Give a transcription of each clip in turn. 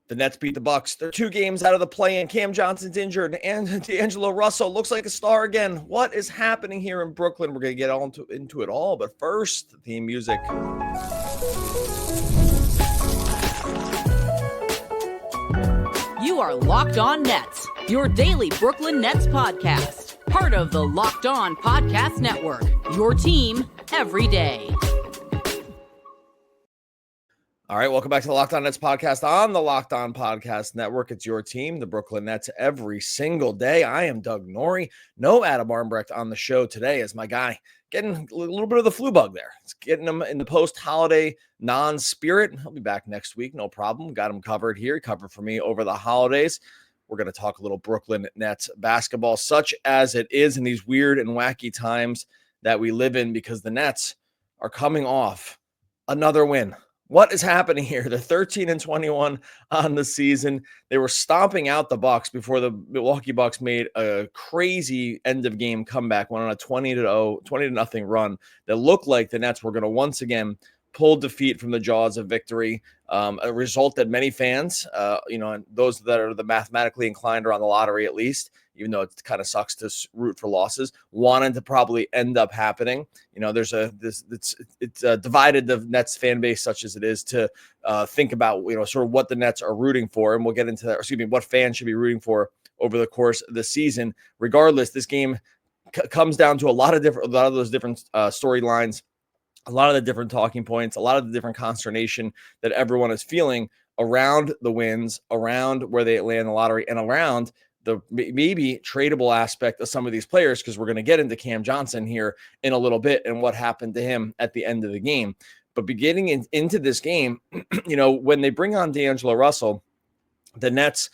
The Nets beat the Bucks. They're 2 games out of the play-in. Cam Johnson's injured, and D'Angelo Russell looks like a star again. What is happening here in Brooklyn? We're going to get into it all, but first, the theme music. You are Locked On Nets, your daily Brooklyn Nets podcast. Part of the Locked On Podcast Network, your team every day. All right, welcome back to the Locked On Nets podcast on the Locked On Podcast Network. It's your team, the Brooklyn Nets, every single day. I am Doug Norrie. No Adam Armbrecht on the show today as my guy getting a little bit of the flu bug there. It's getting him in the post-holiday non-spirit. He'll be back next week, no problem. Got him covered here, covered for me over the holidays. We're going to talk a little Brooklyn Nets basketball, such as it is in these weird and wacky times that we live in, because the Nets are coming off another win. What is happening here? They're 13-21 on the season. They were stomping out the Bucks before the Milwaukee Bucks made a crazy end of game comeback, went on a 20-0 run that looked like the Nets were going to once again pull defeat from the jaws of victory. A result that many fans, and those that are the mathematically inclined or on the lottery at least, even though it kind of sucks to root for losses, wanted to probably end up happening. There's it's divided the Nets fan base such as it is to think about, sort of what the Nets are rooting for. And we'll get into that, what fans should be rooting for over the course of the season. Regardless, this game comes down to a lot of those different storylines, a lot of the different talking points, a lot of the different consternation that everyone is feeling around the wins, around where they land in the lottery, and around the maybe tradable aspect of some of these players, because we're going to get into Cam Johnson here in a little bit and what happened to him at the end of the game. But beginning into this game, when they bring on D'Angelo Russell, the Nets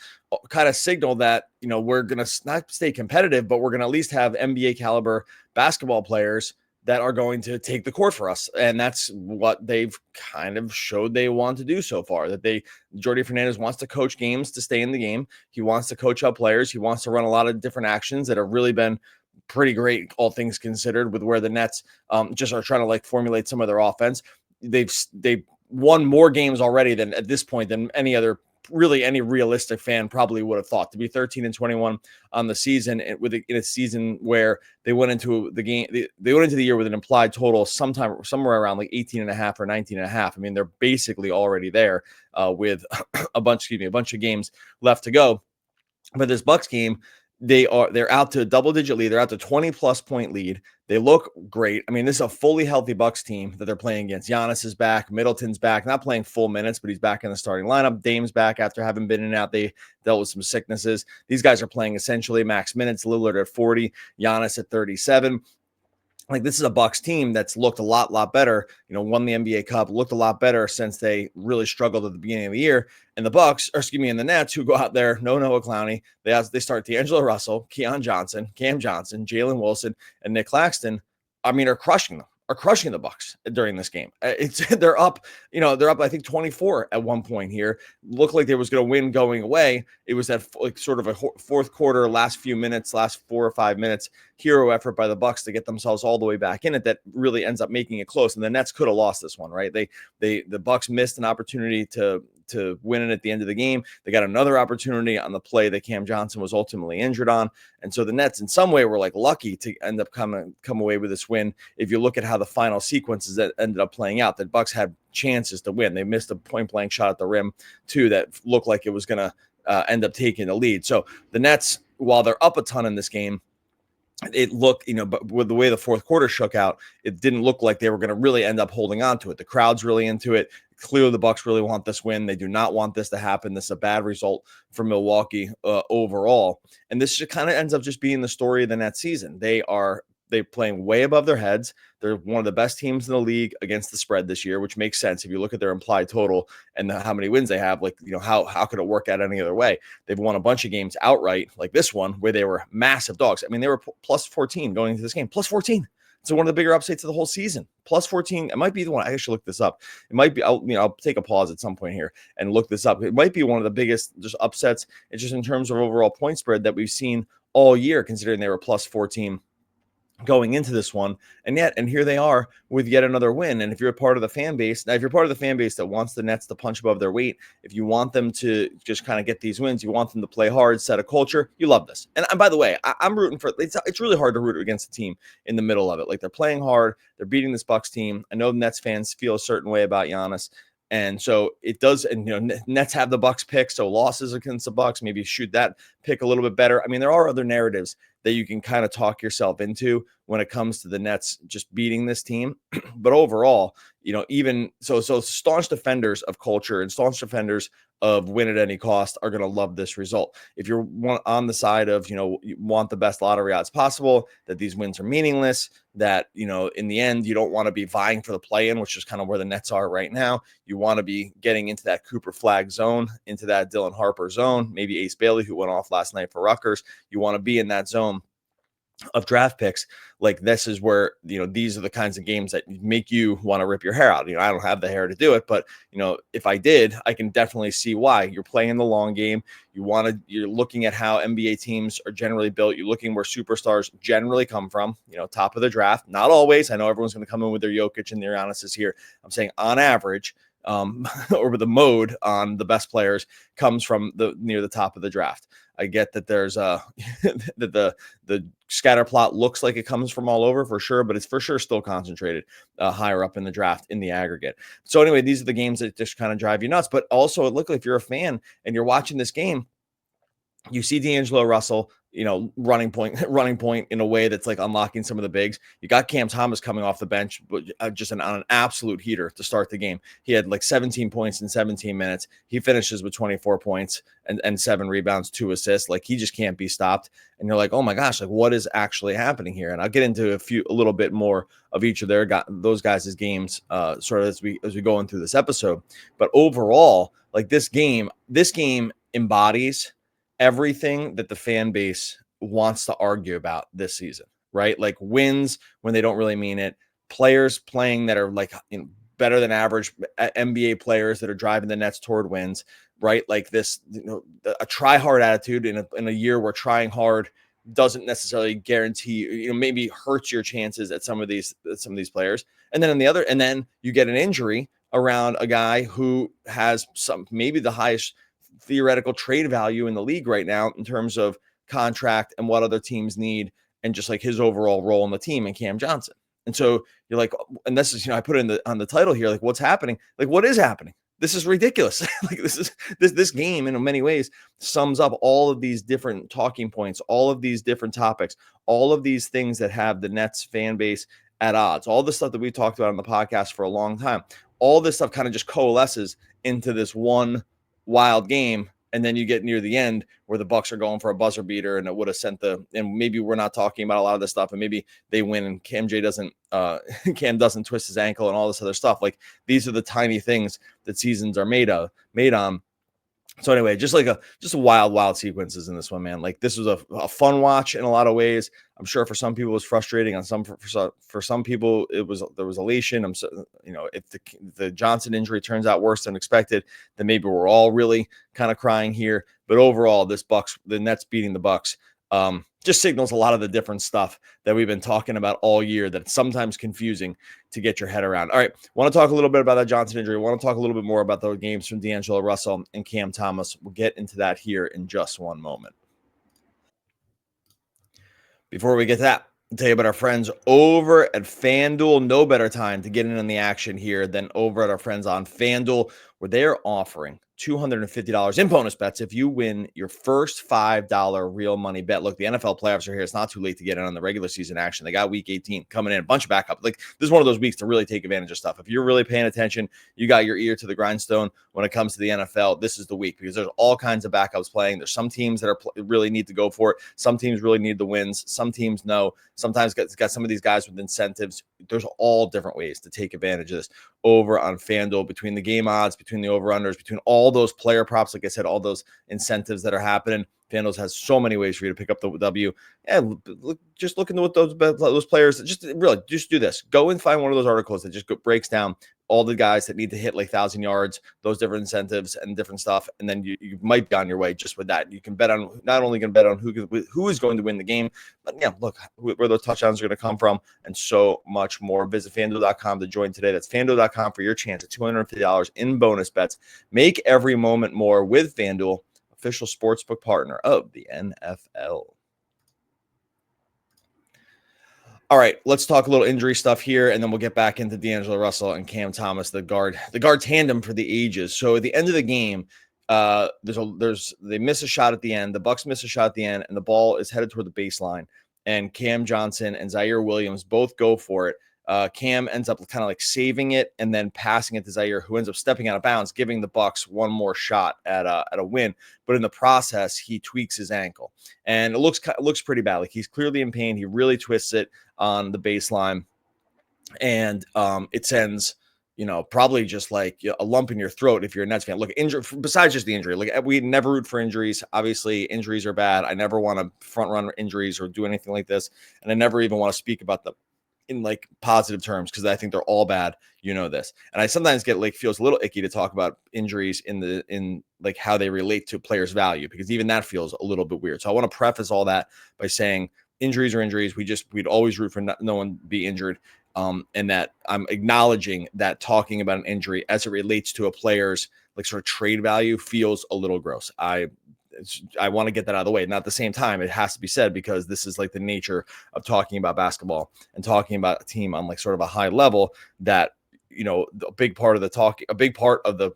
kind of signal that, we're going to not stay competitive, but we're going to at least have NBA caliber basketball players that are going to take the court for us. And that's what they've kind of showed they want to do so far, that Jordi Fernandez wants to coach games to stay in the game. He wants to coach up players. He wants to run a lot of different actions that have really been pretty great, all things considered, with where the Nets just are trying to formulate some of their offense. They've won more games already than at this point than any realistic fan probably would have thought. To be 13-21 on the season in a season where they went into the game, they went into the year with an implied total somewhere around 18.5 or 19.5. I mean, they're basically already there with a bunch of games left to go. But this Bucks game, they're out to a double-digit lead. They're out to 20-plus point lead. They look great. I mean, this is a fully healthy Bucks team that they're playing against. Giannis is back. Middleton's back. Not playing full minutes, but he's back in the starting lineup. Dame's back after having been in and out. They dealt with some sicknesses. These guys are playing essentially max minutes. Lillard at 40. Giannis at 37. This is a Bucks team that's looked a lot better, won the NBA Cup, looked a lot better since they really struggled at the beginning of the year. And the Nets, who go out there, no Noah Clowney, they start D'Angelo Russell, Cam Johnson, Jalen Wilson, and Nick Claxton, are crushing the Bucks during this game. They're up, I think 24 at one point here. Looked like they was going to win going away. It was that sort of a fourth quarter, last 4 or 5 minutes hero effort by the Bucks to get themselves all the way back in it that really ends up making it close. And the Nets could have lost this one, right? The Bucks missed an opportunity to win it at the end of the game. They got another opportunity on the play that Cam Johnson was ultimately injured on. And so the Nets in some way were lucky to end up come away with this win. If you look at how the final sequences that ended up playing out, that Bucks had chances to win. They missed a point blank shot at the rim too that looked like it was going to end up taking the lead. So the Nets, while they're up a ton in this game, it looked, but with the way the fourth quarter shook out, it didn't look like they were going to really end up holding on to it. The crowd's really into it. Clearly, the Bucks really want this win. They do not want this to happen. This is a bad result for Milwaukee overall. And this kind of ends up just being the story of the Nets season. They're playing way above their heads. They're one of the best teams in the league against the spread this year, which makes sense if you look at their implied total and how many wins they have. How could it work out any other way? They've won a bunch of games outright, like this one, where they were massive dogs. I mean, they were plus 14 going into this game, plus 14. So one of the bigger upsets of the whole season, plus 14. It might be the one. I should look this up. It might be. I'll take a pause at some point here and look this up. It might be one of the biggest just upsets. It's just in terms of overall point spread that we've seen all year, considering they were plus 14 going into this one, and here they are with yet another win. And if you're a part of the fan base, now if you're part of the fan base that wants the Nets to punch above their weight, if you want them to just kind of get these wins, you want them to play hard, set a culture, you love this. And by the way, I'm rooting for it's really hard to root against a team in the middle of it. Like, they're playing hard, they're beating this Bucks team. I know Nets fans feel a certain way about Giannis. And so it does, and Nets have the Bucks pick, so losses against the Bucks, maybe shoot that pick a little bit better. I mean, there are other narratives that you can kind of talk yourself into when it comes to the Nets just beating this team. But overall, even so staunch defenders of culture and staunch defenders of win at any cost are going to love this result. If you're on the side of, you want the best lottery odds possible, that these wins are meaningless, that, in the end, you don't want to be vying for the play-in, which is kind of where the Nets are right now. You want to be getting into that Cooper Flag zone, into that Dylan Harper zone, maybe Ace Bailey, who went off last night for Rutgers. You want to be in that zone of draft picks. Like, this is where, these are the kinds of games that make you want to rip your hair out. I don't have the hair to do it, but if I did, I can definitely see why. You're playing the long game. You're looking at how NBA teams are generally built. You're looking where superstars generally come from, top of the draft. Not always. I know everyone's going to come in with their Jokic and their Giannis here. I'm saying on average, or the mode on the best players comes from near the top of the draft. I get that there's that the scatter plot looks like it comes from all over for sure, but it's for sure still concentrated higher up in the draft in the aggregate. So anyway, these are the games that just kind of drive you nuts. But also, look, if you're a fan and you're watching this game, you see D'Angelo Russell, running point in a way that's like unlocking some of the bigs. You got Cam Thomas coming off the bench, but just on an absolute heater to start the game. He had like 17 points in 17 minutes. He finishes with 24 points and 7 rebounds, 2 assists. Like, he just can't be stopped. And you're like, oh my gosh, like, what is actually happening here? And I'll get into a little bit more of each of those guys' games sort of as we go in through this episode. But overall, like, this game embodies everything that the fan base wants to argue about this season, right? Like, wins when they don't really mean it, players playing that are like better than average NBA players that are driving the Nets toward wins, right? Like this, a try hard attitude in a year where trying hard doesn't necessarily guarantee, maybe hurts your chances at some of these players. And then and then you get an injury around a guy who has maybe the highest theoretical trade value in the league right now in terms of contract and what other teams need, and just like his overall role in the team, and Cam Johnson. And so you're like, and this is, I put it on the title here, like, what's happening? Like, what is happening? This is ridiculous. Like, this game in many ways sums up all of these different talking points, all of these different topics, all of these things that have the Nets fan base at odds, all the stuff that we talked about on the podcast for a long time. All this stuff kind of just coalesces into this one wild game. And then you get near the end where the Bucks are going for a buzzer beater, and it would have and maybe we're not talking about a lot of this stuff, and maybe they win and Cam doesn't twist his ankle and all this other stuff. Like, these are the tiny things that seasons are made on. So anyway, just wild sequences in this one, man. Like, this was a fun watch in a lot of ways. I'm sure for some people it was frustrating. For some people there was elation. If the Johnson injury turns out worse than expected, then maybe we're all really kind of crying here. But overall, the Nets beating the Bucks just signals a lot of the different stuff that we've been talking about all year that's sometimes confusing to get your head around. All right, want to talk a little bit about that Johnson injury. Want to talk a little bit more about the games from D'Angelo Russell and Cam Thomas. We'll get into that here in just one moment. Before we get to that, I'll tell you about our friends over at FanDuel. No better time to get in on the action here than over at our friends on FanDuel, where they're offering $250 in bonus bets if you win your first $5 real money bet. Look, the NFL playoffs are here. It's not too late to get in on the regular season action. They got week 18 coming in, a bunch of backup. Like, this is one of those weeks to really take advantage of stuff. If you're really paying attention, you got your ear to the grindstone when it comes to the NFL, this is the week, because there's all kinds of backups playing. There's some teams that really need to go for it. Some teams really need the wins. Some teams no. Sometimes got some of these guys with incentives. There's all different ways to take advantage of this over on FanDuel, between the game odds, between the over-unders, between all those player props, like I said, all those incentives that are happening. FanDuel has so many ways for you to pick up the W. And just look into what those players, just do this. Go and find one of those articles that just breaks down all the guys that need to hit like 1,000 yards, those different incentives and different stuff. And then you might be on your way just with that. You can bet on, not only going to bet on who is going to win the game, but yeah, look where those touchdowns are going to come from and so much more. Visit FanDuel.com to join today. That's FanDuel.com for your chance at $250 in bonus bets. Make every moment more with FanDuel, official sportsbook partner of the NFL. All right, let's talk a little injury stuff here, and then we'll get back into D'Angelo Russell and Cam Thomas, the guard tandem for the ages. So at the end of the game, they miss a shot at the end. The Bucks miss a shot at the end, and the ball is headed toward the baseline. And Cam Johnson and Zaire Williams both go for it. Cam ends up kind of like saving it and then passing it to Zaire, who ends up stepping out of bounds, giving the Bucks one more shot at a win. But in the process, he tweaks his ankle, and it looks pretty bad. Like he's clearly in pain. He really twists it on the baseline, and it sends, probably just like a lump in your throat if you're a Nets fan. Look, injury, besides just the injury, like we never root for injuries. Obviously, injuries are bad. I never want to front run injuries or do anything like this, and I never even want to speak about them in like positive terms because I think they're all bad. This, and I sometimes feels a little icky to talk about injuries in like how they relate to players' value, because even that feels a little bit weird. So I want to preface all that by saying injuries are injuries. We'd always root for no one be injured. And that I'm acknowledging that talking about an injury as it relates to a player's like sort of trade value feels a little gross. I want to get that out of the way. And at the same time, it has to be said because this is like the nature of talking about basketball and talking about a team on like sort of a high level that, a big part of the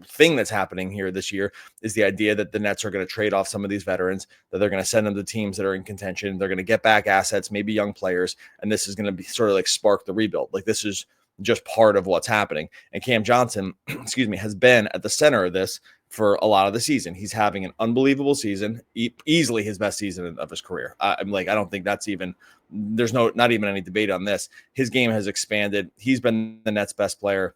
thing that's happening here this year is the idea that the Nets are going to trade off some of these veterans, that they're going to send them to teams that are in contention. They're going to get back assets, maybe young players. And this is going to be sort of like spark the rebuild. Like this is just part of what's happening. And Cam Johnson, has been at the center of this for a lot of the season. He's having an unbelievable season, easily his best season of his career. I don't think that's even, there's not even any debate on this. His game has expanded. He's been the Nets' best player.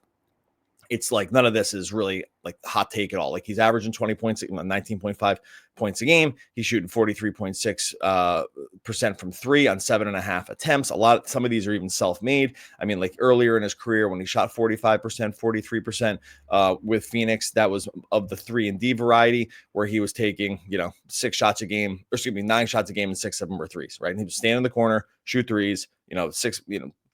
It's like none of this is really like hot take at all. Like he's averaging 20 points, 19.5 points a game. He's shooting 43.6% from three on 7.5 attempts. Some of these are even self-made. I mean, like earlier in his career when he shot 45%, 43% with Phoenix, that was of the 3-and-D variety where he was taking, 9 shots a game and 6 of them were threes, right? And he would stand in the corner, shoot threes,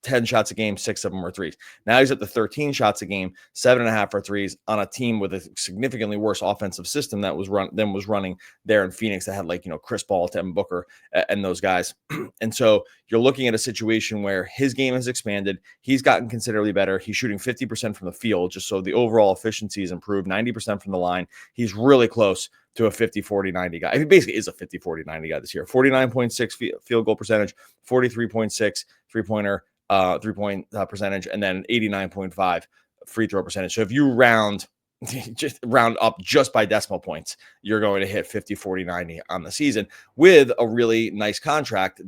10 shots a game, 6 of them are threes. Now he's at the 13 shots a game, 7.5 are threes on a team with a significantly worse offensive system that was running there in Phoenix that had Chris Paul, Devin Booker, and those guys. And so you're looking at a situation where his game has expanded. He's gotten considerably better. He's shooting 50% from the field, just so the overall efficiency has improved, 90% from the line. He's really close to a 50-40-90 guy. I mean, basically is a 50-40-90 guy this year. 49.6 field goal percentage, 43.6 three-point percentage, and then 89.5 free throw percentage. So if you round up just by decimal points, you're going to hit 50-40-90 on the season with a really nice contract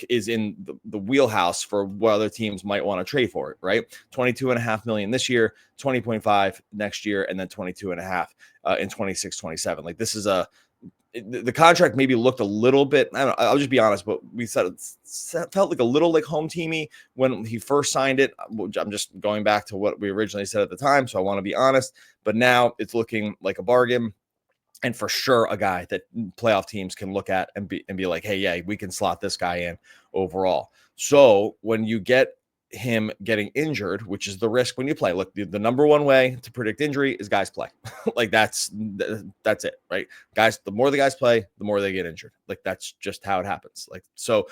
is in the wheelhouse for what other teams might want to trade for it, right? $22.5 million this year, 20.5 next year, and then 22.5 in 26-27. Like this is the contract maybe looked a little bit, I'll just be honest, but we said it felt like a little like home teamy when he first signed it. I'm just going back to what we originally said at the time, so I want to be honest. But now it's looking like a bargain, and for sure a guy that playoff teams can look at and be like, hey, yeah, we can slot this guy in overall. So when you get him getting injured, which is the risk when you play. Look, the number one way to predict injury is guys play. Like that's it, right? Guys, the more the guys play, the more they get injured. Like that's just how it happens. Like, so,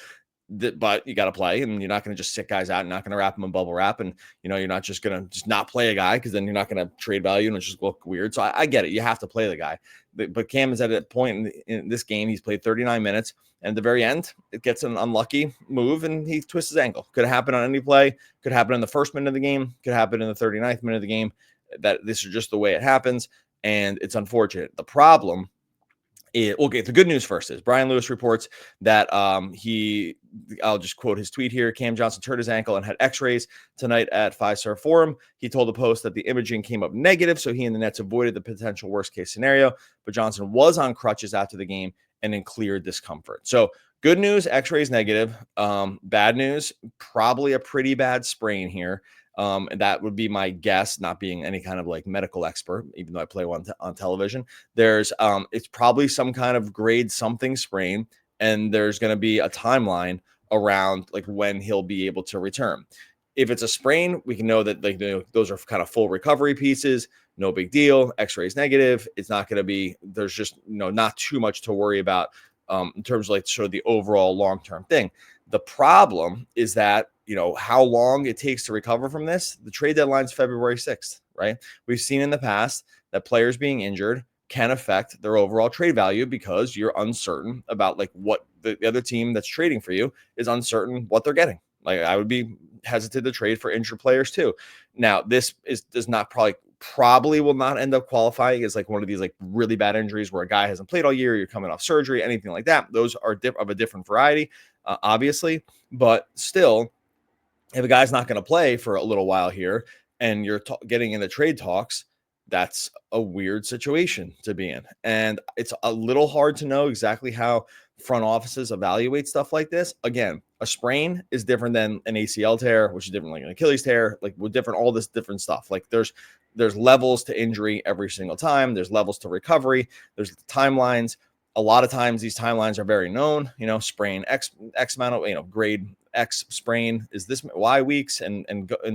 but you got to play, and you're not going to just sit guys out and not going to wrap them in bubble wrap. And, you're not just going to just not play a guy because then you're not going to trade value and it just look weird. So I get it. You have to play the guy. But Cam is at a point in this game. He's played 39 minutes. And at the very end, it gets an unlucky move and he twists his ankle. Could happen on any play. Could happen in the first minute of the game. Could happen in the 39th minute of the game. That this is just the way it happens. And it's unfortunate. The problem Okay, the good news first is Brian Lewis reports that I'll just quote his tweet here. Cam Johnson hurt his ankle and had x-rays tonight at 5-Star Forum. He told the Post that the imaging came up negative, so he and the Nets avoided the potential worst case scenario. But Johnson was on crutches after the game and in clear discomfort. So good news, x-rays negative. Bad news, probably a pretty bad sprain here. And that would be my guess, not being any kind of like medical expert, even though I play one on television. There's it's probably some kind of grade something sprain, and there's going to be a timeline around like when he'll be able to return. If it's a sprain, we can know that like those are kind of full recovery pieces. No big deal. X-rays negative. It's not going to be. There's just not too much to worry about in terms of like sort of the overall long-term thing. The problem is that how long it takes to recover from this. The trade deadline is February 6th, right? We've seen in the past that players being injured can affect their overall trade value because you're uncertain about like what the other team that's trading for you is uncertain what they're getting. Like I would be hesitant to trade for injured players too. Now, this does not probably will not end up qualifying as like one of these like really bad injuries where a guy hasn't played all year, you're coming off surgery, anything like that. Those are of a different variety, obviously, but still, if a guy's not going to play for a little while here and you're getting into trade talks, that's a weird situation to be in. And it's a little hard to know exactly how front offices evaluate stuff like this. Again, a sprain is different than an ACL tear, which is different like an Achilles tear, like with different, all this different stuff. Like there's levels to injury every single time. There's levels to recovery. There's timelines. A lot of times these timelines are very known, sprain X amount of, grade X sprain is this Y weeks and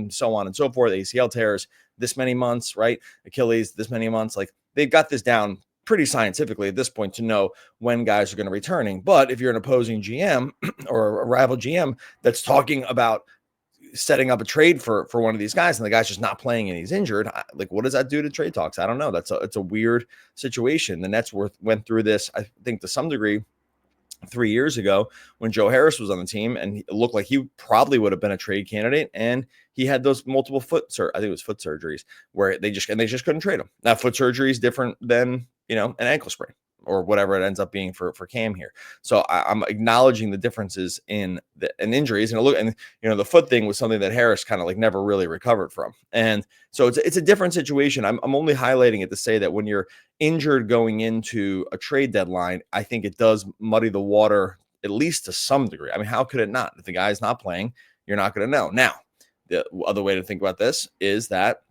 so on and so forth. ACL tears this many months, right? Achilles this many months. Like they've got this down pretty scientifically at this point to know when guys are going to returning. But if you're an opposing GM or a rival GM that's talking about setting up a trade for one of these guys and the guy's just not playing and he's injured, like what does that do to trade talks? I don't know. It's a weird situation. The Nets went through this, I think, to some degree 3 years ago when Joe Harris was on the team, and it looked like he probably would have been a trade candidate. And he had those multiple foot surgeries where they just couldn't trade him. Now, foot surgery is different than, an ankle sprain or whatever it ends up being for Cam here. So I'm acknowledging the differences in injuries, and the foot thing was something that Harris kind of like never really recovered from. And so it's a different situation. I'm only highlighting it to say that when you're injured going into a trade deadline, I think it does muddy the water, at least to some degree. I mean, how could it not? If the guy's not playing, you're not going to know. Now, the other way to think about this is that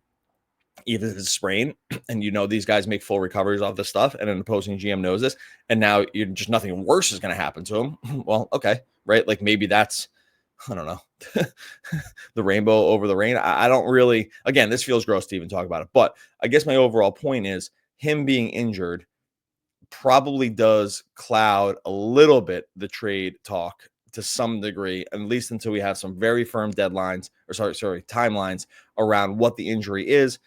even if it's a sprain and these guys make full recoveries off this stuff and an opposing GM knows this, and now you're just nothing worse is going to happen to him. Well, okay, right? Like maybe that's, I don't know, the rainbow over the rain. I don't really, again, this feels gross to even talk about it, but I guess my overall point is him being injured probably does cloud a little bit the trade talk to some degree, at least until we have some very firm deadlines or timelines around what the injury is,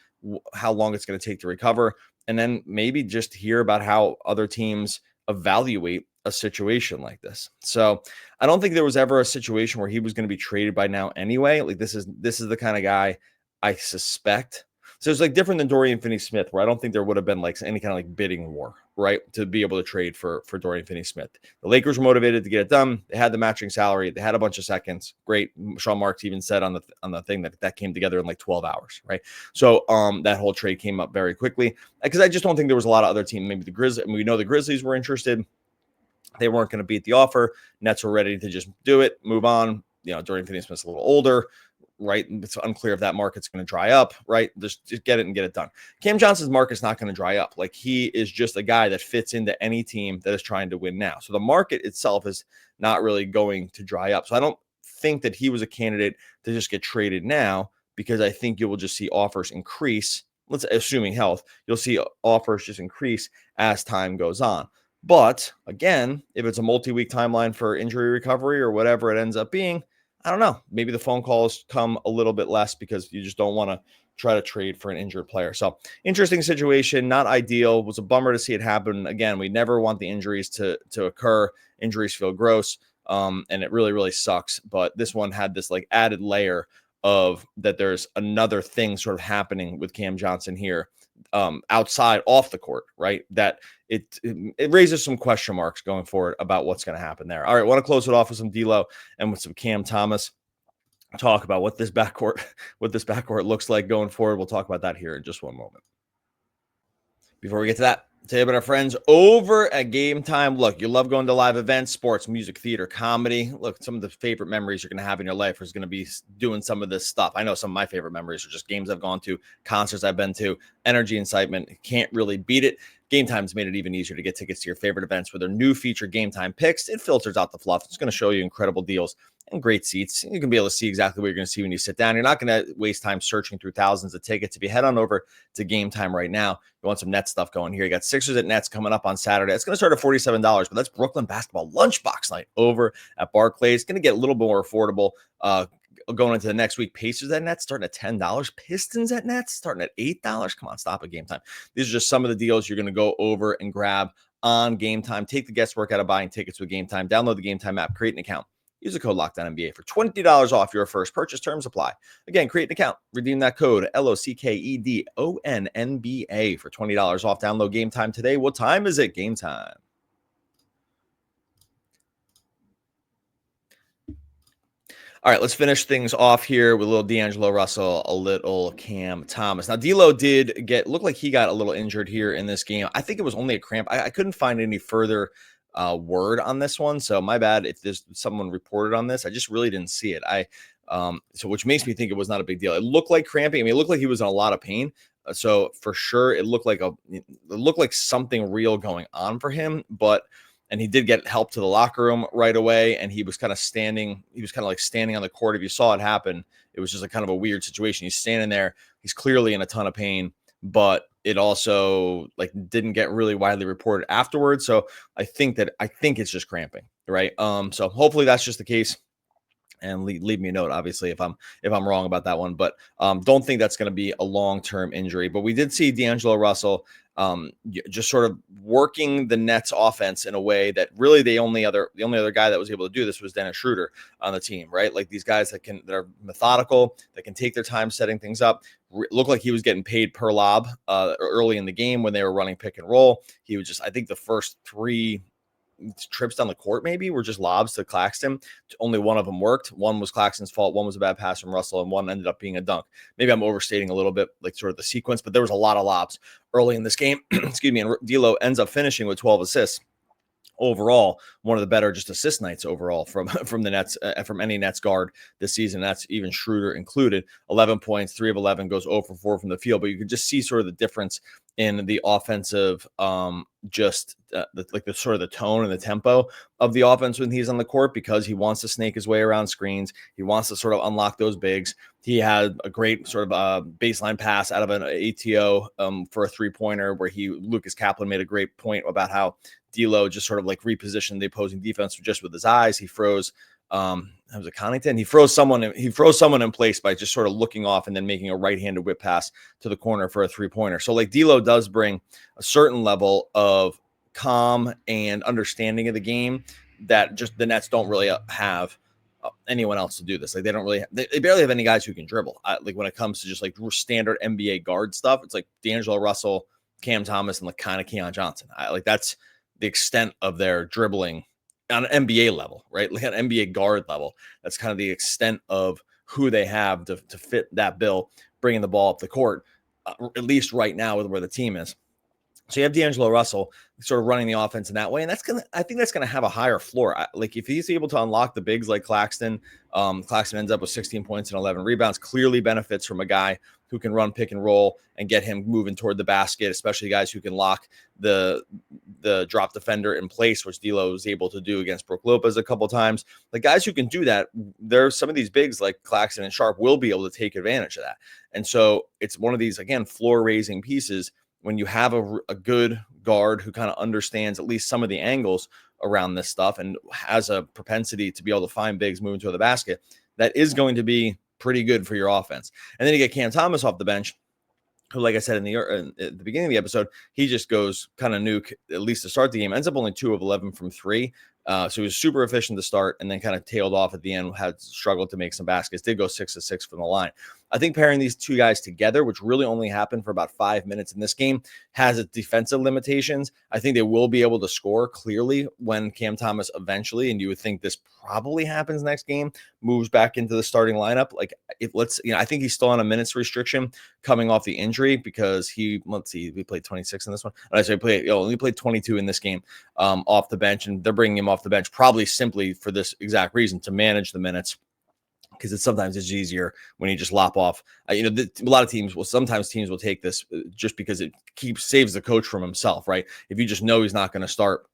how long it's going to take to recover, and then maybe just hear about how other teams evaluate a situation like this. So I don't think there was ever a situation where he was going to be traded by now anyway. Like this is the kind of guy I suspect. So it's like different than Dorian Finney-Smith, where I don't think there would have been like any kind of like bidding war, right, to be able to trade for Dorian Finney-Smith. The Lakers were motivated to get it done. They had the matching salary. They had a bunch of seconds. Great. Sean Marks even said on the thing that came together in like 12 hours, right? So that whole trade came up very quickly because I just don't think there was a lot of other teams. Maybe the Grizzlies. I mean, we know the Grizzlies were interested. They weren't going to beat the offer. Nets were ready to just do it, move on. Dorian Finney-Smith's a little older, right? It's unclear if that market's going to dry up, right? Just get it and get it done. Cam Johnson's market's not going to dry up. Like he is just a guy that fits into any team that is trying to win now. So the market itself is not really going to dry up. So I don't think that he was a candidate to just get traded now, because I think you will just see offers increase. Assuming health, you'll see offers just increase as time goes on. But again, if it's a multi-week timeline for injury recovery or whatever it ends up being, I don't know. Maybe the phone calls come a little bit less because you just don't want to try to trade for an injured player. So interesting situation, not ideal. It was a bummer to see it happen. Again, we never want the injuries to occur. Injuries feel gross. And it really, really sucks. But this one had this like added layer of that there's another thing sort of happening with Cam Johnson here outside off the court, right? That it raises some question marks going forward about what's going to happen there. All right, want to close it off with some D'Lo and with some Cam Thomas. Talk about what this backcourt looks like going forward. We'll talk about that here in just one moment. Before we get to that, tell you about our friends over at Game Time. Look, you love going to live events, sports, music, theater, comedy. Look, some of the favorite memories you're going to have in your life is going to be doing some of this stuff. I know some of my favorite memories are just games I've gone to, concerts I've been to, energy, incitement. Can't really beat it. Game Time's made it even easier to get tickets to your favorite events with their new feature Game Time Picks. It filters out the fluff. It's going to show you incredible deals and great seats. You can be able to see exactly what you're going to see when you sit down. You're not going to waste time searching through thousands of tickets. If you head on over to Game Time right now, you want some Nets stuff going here. You got Sixers at Nets coming up on Saturday. It's going to start at $47, but that's Brooklyn basketball lunchbox night over at Barclays. It's going to get a little bit more affordable going into the next week. Pacers at Nets starting at $10. Pistons at Nets starting at $8. Come on, stop at Game Time. These are just some of the deals you're going to go over and grab on Game Time. Take the guesswork out of buying tickets with Game Time. Download the Game Time app. Create an account. Use the code LOCKEDONNBA for $20 off your first purchase. Terms apply. Again, create an account. Redeem that code LOCKEDONNBA for $20 off. Download Game Time today. What time is it? Game Time. All right, let's finish things off here with a little D'Angelo Russell, a little Cam Thomas. Now, D'Lo did look like he got a little injured here in this game. I think it was only a cramp. I couldn't find any further word on this one, so my bad if there's someone reported on this. I just really didn't see it. So which makes me think it was not a big deal. It looked like cramping. I mean, it looked like he was in a lot of pain. So for sure, it looked like something real going on for him, and he did get help to the locker room right away. And he was kind of standing on the court. If you saw it happen, it was just a kind of a weird situation. He's standing there. He's clearly in a ton of pain, but it also didn't get really widely reported afterwards. So I think it's just cramping, right? So hopefully that's just the case. And leave me a note, obviously, if I'm wrong about that one. But don't think that's going to be a long-term injury. But we did see D'Angelo Russell just sort of working the Nets offense in a way that really the only other guy that was able to do this was Dennis Schroeder on the team, right? Like these guys that are methodical, that can take their time setting things up. Looked like he was getting paid per lob early in the game when they were running pick and roll. He was I think the first 3 trips down the court maybe were just lobs to Claxton. Only one of them worked. One was Claxton's fault. One was a bad pass from Russell, and one ended up being a dunk. Maybe I'm overstating a little bit, sort of the sequence, but there was a lot of lobs early in this game. Excuse me. And D'Lo ends up finishing with 12 assists. Overall, one of the better just assist nights overall from the Nets, from any Nets guard this season. That's even Schroeder included. 11 points, 3 of 11, goes 0 for 4 from the field. But you could just see sort of the difference in the offensive, the sort of the tone and the tempo of the offense when he's on the court, because he wants to snake his way around screens. He wants to sort of unlock those bigs. He had a great sort of baseline pass out of an ATO for a 3-pointer where Lucas Kaplan made a great point about how D'Lo just sort of repositioned the opposing defense just with his eyes. He froze. That was a Connaughton. He froze someone in place by just sort of looking off and then making a right-handed whip pass to the corner for a 3-pointer. So D'Lo does bring a certain level of calm and understanding of the game that just the Nets don't really have anyone else to do this. They don't really, they barely have any guys who can dribble. When it comes to just standard NBA guard stuff, it's D'Angelo Russell, Cam Thomas, and kind of Keon Johnson. That's the extent of their dribbling on an NBA level, right? An NBA guard level. That's kind of the extent of who they have to fit that bill, bringing the ball up the court, at least right now with where the team is. So you have D'Angelo Russell sort of running the offense in that way. And I think that's going to have a higher floor. If he's able to unlock the bigs like Claxton, Claxton ends up with 16 points and 11 rebounds, clearly benefits from a guy who can run pick and roll and get him moving toward the basket, especially guys who can lock the drop defender in place, which D'Lo was able to do against Brook Lopez a couple times. The guys who can do that, there's some of these bigs like Claxton and Sharp will be able to take advantage of that. And so it's one of these, again, floor raising pieces when you have a good guard who kind of understands at least some of the angles around this stuff and has a propensity to be able to find bigs moving to the basket. That is going to be pretty good for your offense. And then you get Cam Thomas off the bench, who, like I said at the beginning of the episode, he just goes kind of nuke, at least to start the game. Ends up only 2 of 11 from 3. So he was super efficient to start and then kind of tailed off at the end, had struggled to make some baskets, did go 6 of 6 from the line. I think pairing these two guys together, which really only happened for about 5 minutes in this game, has its defensive limitations. I think they will be able to score clearly when Cam Thomas eventually, and you would think this probably happens next game, moves back into the starting lineup. Like, I think he's still on a minutes restriction coming off the injury because we played 26 in this one. And I say only played 22 in this game off the bench, and they're bringing him off the bench probably simply for this exact reason, to manage the minutes. Because sometimes it's easier when you just lop off. A lot of teams sometimes teams will take this just because it saves the coach from himself, right? If you just know he's not going to start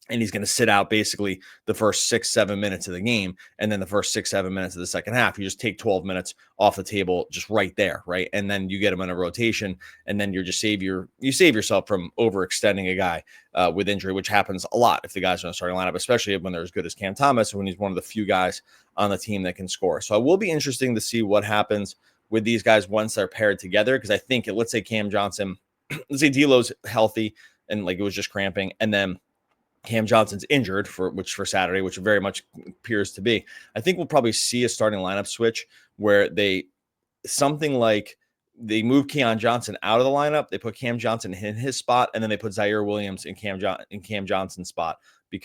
and he's going to sit out basically the first 6-7 minutes of the game, and then the first 6-7 minutes of the second half, you just take 12 minutes off the table just right there, right? And then you get him in a rotation, and then you save yourself from overextending a guy with injury, which happens a lot if the guys are in the starting lineup, especially when they're as good as Cam Thomas, when he's one of the few guys on the team that can score. So it will be interesting to see what happens with these guys once they're paired together, because I think let's say Cam Johnson, let's say D'Lo's healthy and like it was just cramping, and then Cam Johnson's injured for Saturday, which very much appears to be. I think we'll probably see a starting lineup switch where they move Keon Johnson out of the lineup, they put Cam Johnson in his spot, and then they put Zaire Williams in Cam Johnson's spot they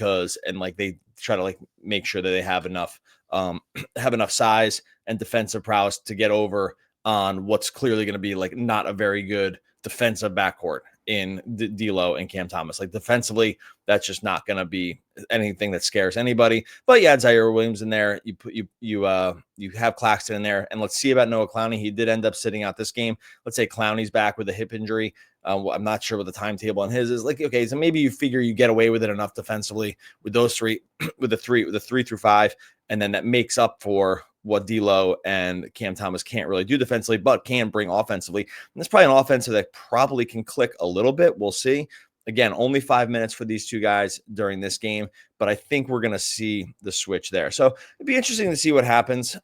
try to make sure that they have enough size and defensive prowess to get over on what's clearly going to be not a very good defensive backcourt in D'Lo and Cam Thomas. Defensively, that's just not going to be anything that scares anybody. But you add Zaire Williams in there, you have Claxton in there, and let's see about Noah Clowney. He did end up sitting out this game. Let's say Clowney's back with a hip injury. I'm not sure what the timetable on his is. Okay, so maybe you figure you get away with it enough defensively with those three, with the 3 through 5, and then that makes up for what D'Lo and Cam Thomas can't really do defensively, but can bring offensively. And that's probably an offensive that probably can click a little bit. We'll see. Again, only 5 minutes for these two guys during this game, but I think we're going to see the switch there. So it'd be interesting to see what happens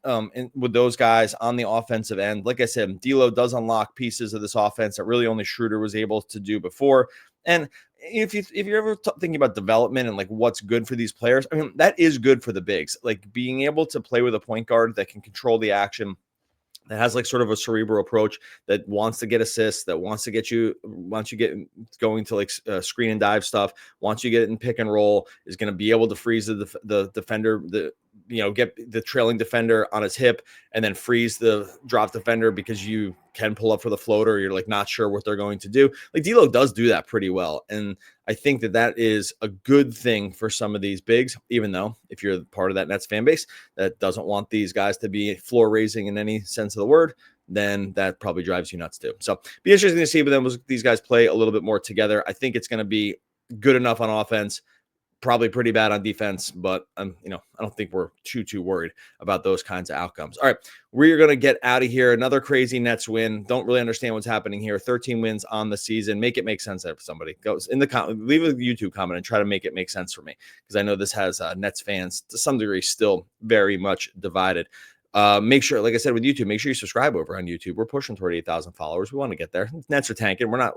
with those guys on the offensive end. Like I said, D'Lo does unlock pieces of this offense that really only Schroeder was able to do before. And if you're ever thinking about development and what's good for these players, I mean, that is good for the bigs. Being able to play with a point guard that can control the action, that has sort of a cerebral approach, that wants to get assists, that wants to get you, once you get going to screen and dive stuff, once you get it in pick and roll, is going to be able to freeze the defender, get the trailing defender on his hip, and then freeze the drop defender because you can pull up for the floater. You're not sure what they're going to do. D'Lo does do that pretty well. And I think that is a good thing for some of these bigs, even though if you're part of that Nets fan base that doesn't want these guys to be floor raising in any sense of the word, then that probably drives you nuts too. So be interesting to see these guys play a little bit more together. I think it's going to be good enough on offense, probably pretty bad on defense, but I don't think we're too worried about those kinds of outcomes. All right, we're going to get out of here. Another crazy Nets win. Don't really understand what's happening here. 13 wins on the season. Make it make sense for somebody. Goes in the leave a YouTube comment and try to make it make sense for me, because I know this has Nets fans to some degree still very much divided. Make sure, like I said, with YouTube, make sure you subscribe over on YouTube. We're pushing toward 8,000 followers. We want to get there. Nets are tanking. Never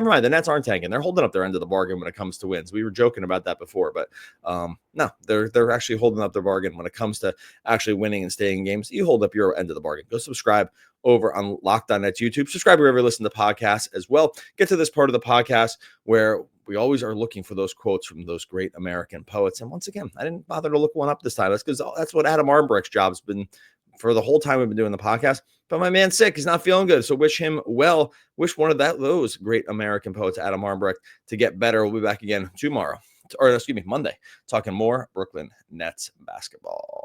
mind. The Nets aren't tanking. They're holding up their end of the bargain when it comes to wins. We were joking about that before, but no, they're actually holding up their bargain when it comes to actually winning and staying in games. You hold up your end of the bargain. Go subscribe over on Locked On Nets YouTube. Subscribe wherever you listen to podcasts as well. Get to this part of the podcast where we always are looking for those quotes from those great American poets. And once again, I didn't bother to look one up this time. That's because that's what Adam Armbrecht's job's been for the whole time we've been doing the podcast. But my man's sick. He's not feeling good. So wish him well. Wish one of those great American poets, Adam Armbrecht, to get better. We'll be back again Monday, talking more Brooklyn Nets basketball.